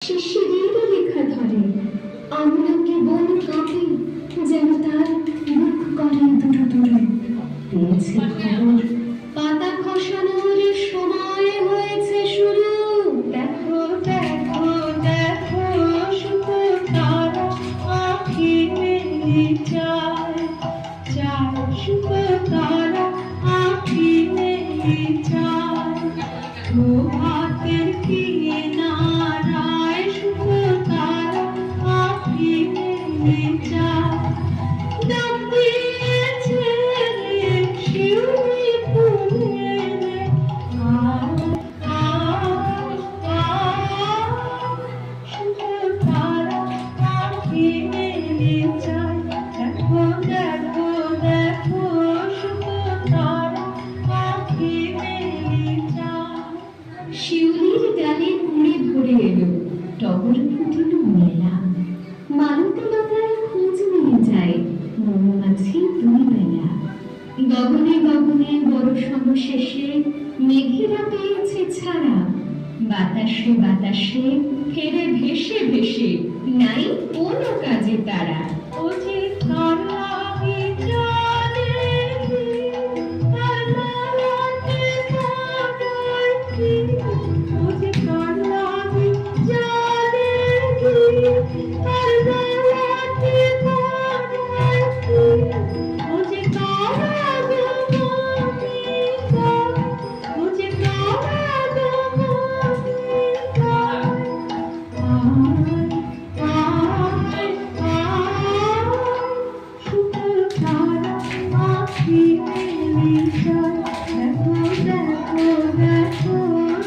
শিশিরের লেখা ধরে আমলকে বন কাঁপে, যেন তার মুখ করে দূরে দূরে। পেয়েছে খবর পাতা খসানোর সময় হয়েছে শুরু। দেখো দেখো দেখো শুধু তারা আঁখি মেলি যায় যায়, শুধু তারা আঁখি মেলি যায়। হাতের কিনারায় শুধু তারা আঁখি মেলি যায়। ডাক দিয়েছে শিউলি ফুলের শুধু তারা আঁখি মেলি যায়। দেখো দেখো দেখো শুধু তারা আঁখি মেলি যায়। শিউলির ডালে কুড়ে ধরে এলো, টগর ফুটিল মেলা। মালতী লতায় খোঁজ নিয়ে যায় মৌমাছি দুই বেলা। গগনে গগনে বড় শেষে মেঘেরা পেয়েছে ছাড়া। বাতাসে বাতাসে ফেরে ভেসে ভেসে, নাই কোনো কাজে তারা। ও যে তারা জানে তার নামে কাটাই, ও যে তারা জানে তার নামে কাটাই, ও যে তারা ও যে তারা শুধু তারা আঁখি মেলি যায়। দেখো দেখো দেখো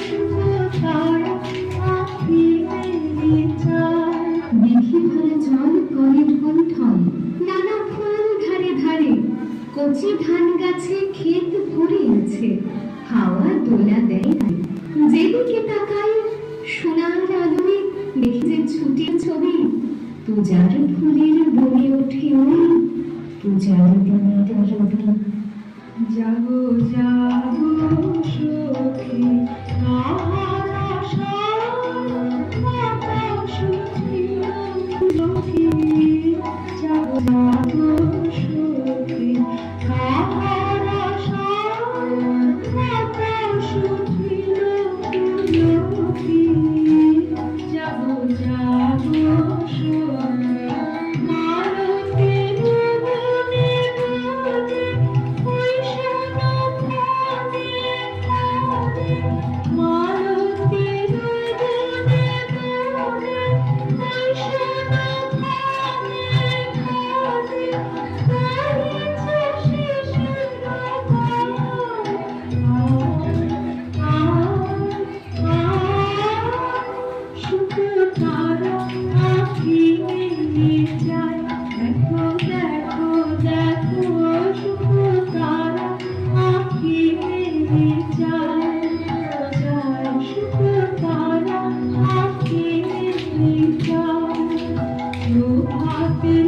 শুধু তারা আঁখি মেলি যায়। দিঘি ভরা জল করে ঢন ঢন, নানা ফুল ধারে ধারে। কচি ধান গাছে ক্ষেত ভরে আছে, হাওয়া দোলা দেয় নাই। যেদিকে তাকাই সোনার আলোয় দেখি যে ছুটির ছবি। পূজার ফুলের বনে ওঠে ওই পূজার দিনের রবি। জাগো জাগো সখী কাহার আশায় আকাশ ছিল সখী। জাগো জাগো সখী কাহার আশায় আকাশ ছিল সখী। জাগো জাগো সখী মালতীর বনে বনে ওই সোনা ফাঁদে ফাঁদে। মালতীর বনে বনে ওই সোনা ফাঁদে ফাঁদে। গাইছে শিশির শুধু তারা আঁখি মেলি যায়। দেখো দেখো দেখো শুধু তারা আঁখি মেলি যায় যায়, শুধু তারা আঁখি মেলি যায়। হাতের